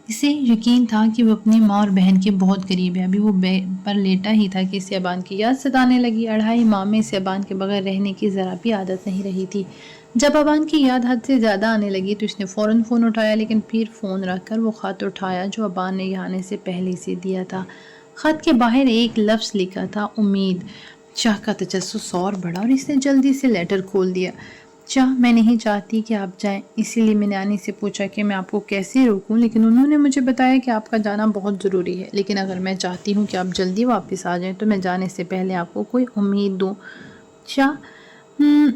اسے یقین تھا کہ وہ اپنی ماں اور بہن کے بہت قریب ہے۔ ابھی وہ بیڈ پر لیٹا ہی تھا کہ اسے ابان کی یاد ستانے لگی۔ 2.5 ماہ میں اسے ابان کے بغیر رہنے کی ذرا بھی عادت نہیں رہی تھی۔ جب ابان کی یاد حد سے زیادہ آنے لگی تو اس نے فوراً فون اٹھایا، لیکن پھر فون رکھ کر وہ خط اٹھایا جو ابان نے یہاں آنے سے پہلے اسے دیا تھا۔ خط کے باہر ایک لفظ لکھا تھا، امید۔ شاہ کا تجسس اور بڑھا اور اس نے جلدی سے لیٹر کھول دیا۔ شاہ، میں نہیں چاہتی کہ آپ جائیں، اسی لیے میں نے آنے سے پوچھا کہ میں آپ کو کیسے روکوں، لیکن انہوں نے مجھے بتایا کہ آپ کا جانا بہت ضروری ہے، لیکن اگر میں چاہتی ہوں کہ آپ جلدی واپس آ جائیں تو میں جانے سے پہلے آپ کو کوئی امید دوں۔ شاہ،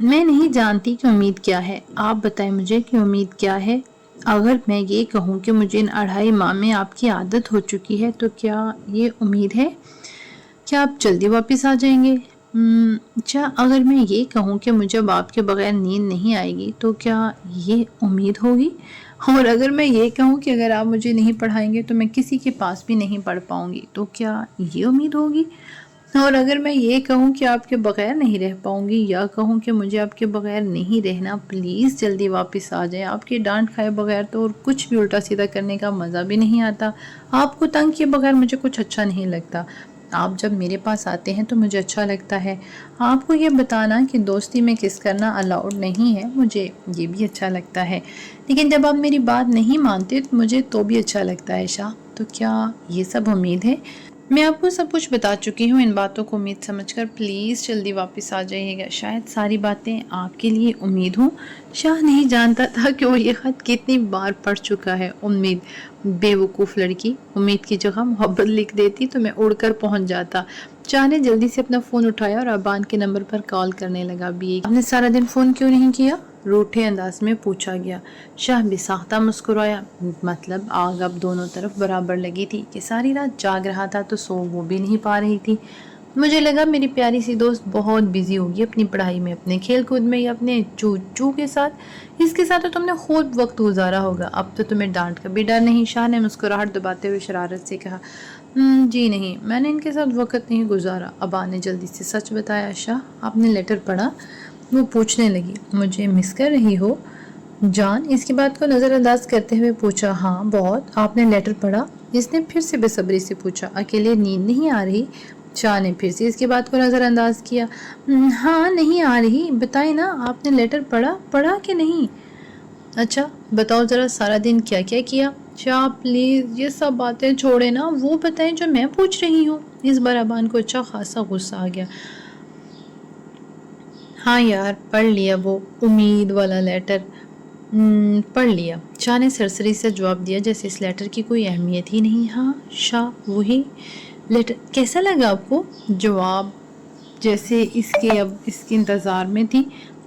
میں نہیں جانتی کہ امید کیا ہے، آپ بتائیں مجھے کہ امید کیا ہے۔ اگر میں یہ کہوں کہ مجھے ان 2.5 ماہ میں آپ کی عادت ہو چکی ہے تو کیا یہ امید ہے؟ کیا آپ جلدی واپس آ جائیں گے؟ اچھا، اگر میں یہ کہوں کہ مجھے اب آپ کے بغیر نیند نہیں آئے گی تو کیا یہ امید ہوگی؟ اور اگر میں یہ کہوں کہ اگر آپ مجھے نہیں پڑھائیں گے تو میں کسی کے پاس بھی نہیں پڑھ پاؤں گی تو کیا یہ امید ہوگی؟ اور اگر میں یہ کہوں کہ آپ کے بغیر نہیں رہ پاؤں گی یا کہوں کہ مجھے آپ کے بغیر نہیں رہنا، پلیز جلدی واپس آ جائیں، آپ کی ڈانٹ کھائے بغیر تو اور کچھ بھی الٹا سیدھا کرنے کا مزہ بھی نہیں آتا، آپ کو تنگ کیے بغیر مجھے کچھ اچھا نہیں لگتا، آپ جب میرے پاس آتے ہیں تو مجھے اچھا لگتا ہے، آپ کو یہ بتانا کہ دوستی میں کس کرنا الاؤڈ نہیں ہے مجھے یہ بھی اچھا لگتا ہے، لیکن جب آپ میری بات نہیں مانتے تو مجھے تو بھی اچھا لگتا ہے شاہ۔ تو کیا یہ سب امید ہے؟ میں آپ کو سب کچھ بتا چکی ہوں، ان باتوں کو امید سمجھ کر پلیز جلدی واپس آ جائیے گا، شاید ساری باتیں آپ کے لیے امید ہوں۔ شاہ نہیں جانتا تھا کہ وہ یہ خط کتنی بار پڑھ چکا ہے۔ امید، بے وقوف لڑکی، امید کی جگہ محبت لکھ دیتی تو میں اڑ کر پہنچ جاتا۔ شاہ نے جلدی سے اپنا فون اٹھایا اور ابان کے نمبر پر کال کرنے لگا۔ آپ نے سارا دن فون کیوں نہیں کیا؟ روٹھے انداز میں پوچھا گیا۔ شاہ بے ساختہ مسکرایا، مطلب آگ اب دونوں طرف برابر لگی تھی کہ ساری رات جاگ رہا تھا تو سو وہ بھی نہیں پا رہی تھی۔ مجھے لگا میری پیاری سی دوست بہت بیزی ہوگی اپنی پڑھائی میں، اپنے کھیل کود میں یا اپنے چوچو کے ساتھ، اس کے ساتھ تو تم نے خوب وقت گزارا ہوگا، اب تو تمہیں ڈانٹ کا بھی ڈر نہیں۔ شاہ نے مسکراہٹ دباتے ہوئے شرارت سے کہا، جی نہیں، میں نے ان کے ساتھ وقت نہیں گزارا۔ ابا نے جلدی سے سچ بتایا۔ شاہ، آپ نے لیٹر پڑھا؟ وہ پوچھنے لگی۔ مجھے مس کر رہی ہو جان؟ اس کی بات کو نظر انداز کرتے ہوئے پوچھا۔ ہاں بہت۔ آپ نے لیٹر پڑھا؟ اس نے پھر سے بے صبری سے پوچھا۔ اکیلے نیند نہیں آ رہی؟ شاہ نے پھر سے اس کی بات کو نظر انداز کیا۔ ہاں نہیں آ رہی، بتائیں نا، آپ نے لیٹر پڑھا کہ نہیں؟ اچھا بتاؤ ذرا، سارا دن کیا کیا کیا؟ شاہ پلیز یہ سب باتیں چھوڑے نا، وہ بتائیں جو میں پوچھ رہی ہوں۔ اس بار ابان کو اچھا خاصا غصہ آ گیا۔ ہاں یار، پڑھ لیا وہ امید والا لیٹر، پڑھ لیا، شاہ نے سرسری سے جواب دیا جیسے اس لیٹر کی کوئی اہمیت ہی نہیں۔ ہاں شاہ، وہی لیٹر کیسا لگا آپ کو؟ جواب جیسے اس کے انتظار میں تھی۔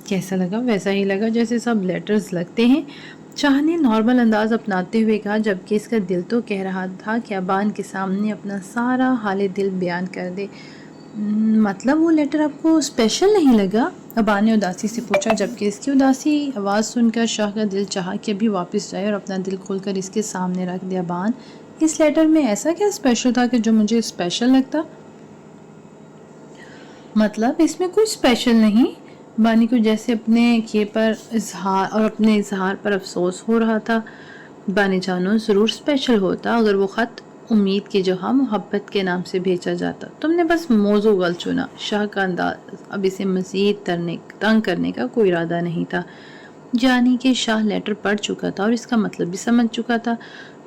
کیسا لگا؟ ویسا ہی لگا جیسے سب لیٹرز لگتے ہیں، شاہ نے نارمل انداز اپناتے ہوئے کہا، جبکہ اس کا دل تو کہہ رہا تھا کہ ابان کے سامنے اپنا سارا حال دل بیان کر دے۔ مطلب وہ لیٹر آپ کو اسپیشل نہیں لگا؟ ابان نے اداسی سے پوچھا، جبکہ اس کی اداسی آواز سن کر شاہ کا دل چاہا کہ ابھی واپس جائے اور اپنا دل کھول کر اس کے سامنے رکھ دے۔ ابان، اس لیٹر میں ایسا کیا اسپیشل تھا کہ جو مجھے اسپیشل لگتا؟ مطلب اس میں کوئی اسپیشل نہیں، بانی کو جیسے اپنے کیے پر اظہار اور اپنے اظہار پر افسوس ہو رہا تھا۔ بانی جانو، ضرور اسپیشل ہوتا اگر وہ خط امید کی جگہ محبت کے نام سے بھیجا جاتا، تم نے بس موضوع غلط چنا۔ شاہ کا انداز اب اسے مزید تنگ کرنے کا کوئی ارادہ نہیں تھا، جانی کہ شاہ لیٹر پڑھ چکا تھا اور اس کا مطلب بھی سمجھ چکا تھا۔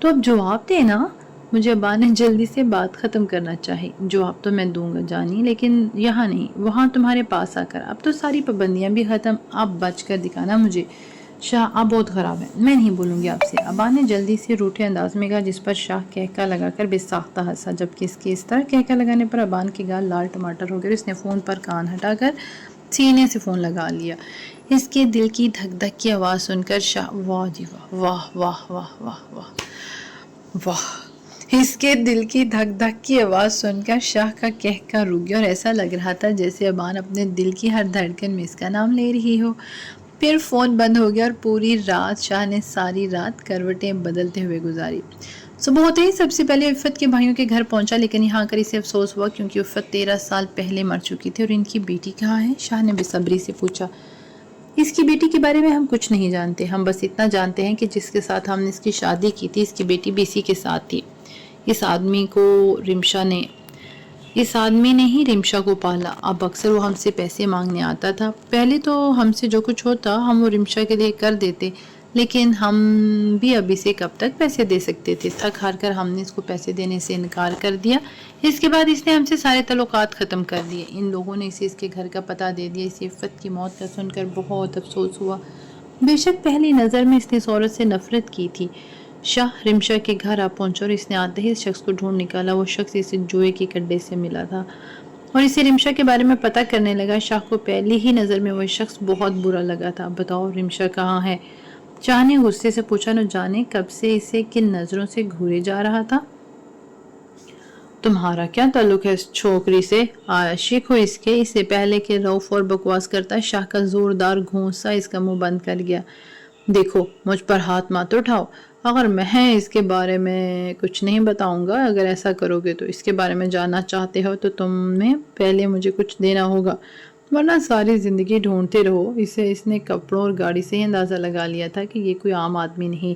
تو اب جواب دینا، مجھے ابا نے جلدی سے بات ختم کرنا چاہی۔ جواب تو میں دوں گا جانی، لیکن یہاں نہیں، وہاں تمہارے پاس آ کر۔ اب تو ساری پابندیاں بھی ختم، اب بچ کر دکھانا مجھے۔ شاہ، آپ بہت خراب ہیں، میں نہیں بولوں گی آپ سے، ابا نے جلدی سے روٹھے انداز میں کہا، جس پر شاہ کہکا لگا کر بے ساختہ ہنسا، جبکہ اس کے اس طرح کہکا لگانے پر ابان کے گال لال ٹماٹر ہو گئے۔ اس نے فون پر کان ہٹا کر سینے سے فون لگا لیا۔ اس کے دل کی دھک دھک کی آواز سن کر شاہ، واہ جی واہ، واہ واہ واہ واہ واہ۔ اس کے دل کی دھک دھک کی آواز سن کر شاہ کا کہکا رک گیا اور ایسا لگ رہا تھا جیسے ابان اپنے دل کی ہر دھڑکن میں اس کا نام لے رہی ہو۔ پھر فون بند ہو گیا اور پوری رات شاہ نے ساری رات کروٹیں بدلتے ہوئے گزاری۔ صبح ہوتے ہی سب سے پہلے عفت کے بھائیوں کے گھر پہنچا، لیکن یہاں کر اسے افسوس ہوا کیونکہ عفت 13 سال پہلے مر چکی تھی۔ اور ان کی بیٹی کہاں ہے؟ شاہ نے بے صبری سے پوچھا۔ اس کی بیٹی کے بارے میں ہم کچھ نہیں جانتے، ہم بس اتنا جانتے ہیں کہ جس کے ساتھ ہم نے اس کی شادی کی تھی، اس کی بیٹی بھی اسی کے ساتھ تھی۔ اس آدمی نے ہی رمشا کو پالا۔ اب اکثر وہ ہم سے پیسے مانگنے آتا تھا، پہلے تو ہم سے جو کچھ ہوتا ہم وہ رمشا کے لیے کر دیتے، لیکن ہم بھی اب اسے کب تک پیسے دے سکتے تھے؟ تھک ہار کر ہم نے اس کو پیسے دینے سے انکار کر دیا۔ اس کے بعد اس نے ہم سے سارے تعلقات ختم کر دیے۔ ان لوگوں نے اسے اس کے گھر کا پتہ دے دیا۔ اسے عفت کی موت کا سن کر بہت افسوس ہوا۔ بے شک پہلی نظر میں اس نے اس عورت سے نفرت کی تھی۔ شاہ رمشا کے گھر آ پہنچا اور اس نے آتے ہی اس شخص کو ڈھونڈ نکالا۔ وہ شخص اسے جوئے کے گڈھے سے ملا تھا اور اسے رمشا کے بارے میں پتہ کرنے لگا۔ شاہ کو پہلی ہی نظر میں وہ شخص بہت برا لگا تھا۔ بتاؤ رمشا کہاں ہے؟ شاہ نے غصے سے پوچھا، نہ جانے کب سے اسے کن نظروں سے گھورے جا رہا تھا۔ تمہارا کیا تعلق ہے اس چھوکری سے؟ عاشق ہو اس کے؟ اس سے پہلے کہ روف اور بکواس کرتا، شاہ کا زوردار گھونسا اس کا منہ بند کر گیا۔ دیکھو، مجھ پر ہاتھ مت اٹھاؤ، اگر میں اس کے بارے میں کچھ نہیں بتاؤں گا، اگر ایسا کرو گے تو اس کے بارے میں جاننا چاہتے ہو تو تمہیں پہلے مجھے کچھ دینا ہوگا، ورنہ ساری زندگی ڈھونڈتے رہو۔ اس نے کپڑوں اور گاڑی سے ہی اندازہ لگا لیا تھا کہ یہ کوئی عام آدمی نہیں۔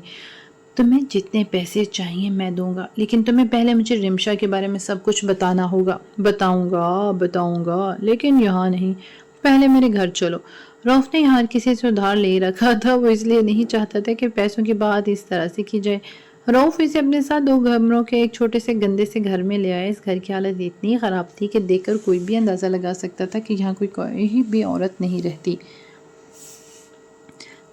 تمہیں جتنے پیسے چاہیے میں دوں گا، لیکن تمہیں پہلے مجھے رمشا کے بارے میں سب کچھ بتانا ہوگا۔ بتاؤں گا لیکن یہاں نہیں، پہلے میرے گھر چلو۔ روف نے ہر کسی سے ادھار لے رکھا تھا، وہ اس لیے نہیں چاہتا تھا کہ پیسوں کی بات اس طرح سے کی جائے۔ روف اسے اپنے ساتھ 2 کمروں کے ایک چھوٹے سے گندے سے گھر میں لے آیا۔ اس گھر کی حالت اتنی خراب تھی کہ دیکھ کر کوئی بھی اندازہ لگا سکتا تھا کہ یہاں کوئی بھی عورت نہیں رہتی۔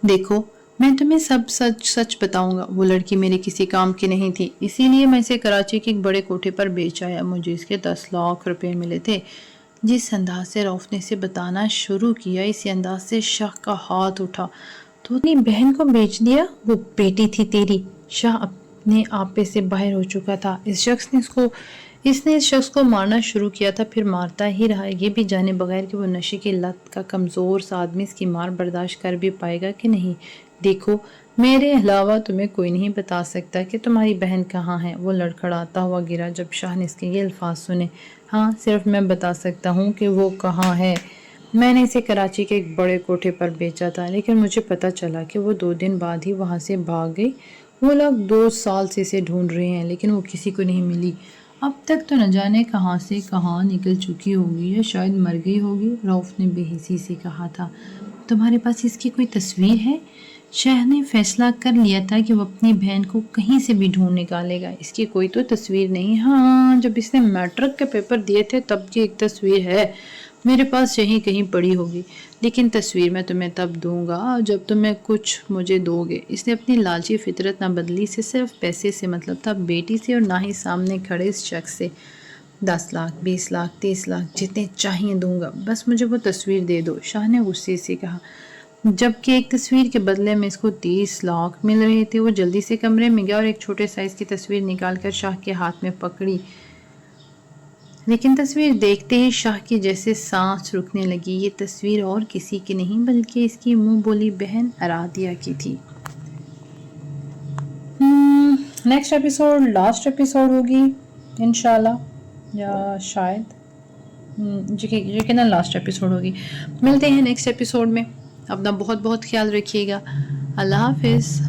دیکھو، میں تمہیں سب سچ بتاؤں گا، وہ لڑکی میرے کسی کام کی نہیں تھی، اسی لیے میں اسے کراچی کے ایک بڑے کوٹھے پر بیچ آیا۔ مجھے اس کے 10 لاکھ روپے ملے تھے۔ جس انداز سے روف نے اسے بتانا شروع کیا، اسی انداز سے شاہ کا ہاتھ اٹھا۔ تو اپنی بہن کو بیچ دیا؟ وہ بیٹی تھی تیری۔ شاہ اپنے آپے سے باہر ہو چکا تھا۔ اس نے اس شخص کو مارنا شروع کیا تھا، پھر مارتا ہی رہا، یہ بھی جانے بغیر کہ وہ نشے کی لت کا کمزور سا آدمی اس کی مار برداشت کر بھی پائے گا کہ نہیں۔ دیکھو، میرے علاوہ تمہیں کوئی نہیں بتا سکتا کہ تمہاری بہن کہاں ہے۔ وہ لڑکھڑاتا ہوا گرا جب شاہ نے اس کے یہ الفاظ سنے۔ ہاں، صرف میں بتا سکتا ہوں کہ وہ کہاں ہے۔ میں نے اسے کراچی کے ایک بڑے کوٹھے پر بیچا تھا، لیکن مجھے پتا چلا کہ وہ 2 دن بعد ہی وہاں سے بھاگ گئی۔ وہ لوگ 2 سال سے اسے ڈھونڈ رہے ہیں، لیکن وہ کسی کو نہیں ملی۔ اب تک تو نہ جانے کہاں سے کہاں نکل چکی ہوگی، یا شاید مر گئی ہوگی، روف نے بے حسی سے کہا تھا۔ تمہارے پاس اس کی کوئی تصویر ہے؟ شاہ نے فیصلہ کر لیا تھا کہ وہ اپنی بہن کو کہیں سے بھی ڈھونڈ نکالے گا۔ اس کی کوئی تو تصویر نہیں؟ ہاں، جب اس نے میٹرک کے پیپر دیے تھے تب کی ایک تصویر ہے، میرے پاس یہیں کہیں پڑی ہوگی، لیکن تصویر میں تمہیں تب دوں گا جب تمہیں کچھ مجھے دو گے۔ اس نے اپنی لالچی فطرت نہ بدلی، اسے صرف پیسے سے مطلب تھا، بیٹی سے، اور نہ ہی سامنے کھڑے اس شخص سے۔ 10 لاکھ 20 لاکھ 30 لاکھ جتنے چاہیے دوں گا، بس مجھے وہ تصویر دے دو، شاہ نے غصے سے کہا۔ جبکہ ایک تصویر کے بدلے میں اس کو 30 لاکھ مل رہے تھے۔ وہ جلدی سے کمرے میں گیا اور ایک چھوٹے سائز کی تصویر نکال کر شاہ کے ہاتھ میں پکڑی، لیکن تصویر دیکھتے ہی شاہ کی جیسے سانس رکنے لگی۔ یہ تصویر اور کسی کی نہیں بلکہ اس کی منہ بولی بہن ارادیہ کی تھی۔ نیکسٹ ایپیسوڈ لاسٹ ایپیسوڈ ہوگی انشاءاللہ، یا شاید یقیناً لاسٹ ایپیسوڈ ہوگی۔ ملتے ہیں نیکسٹ ایپیسوڈ میں، اپنا بہت بہت خیال رکھیے گا۔ اللہ حافظ۔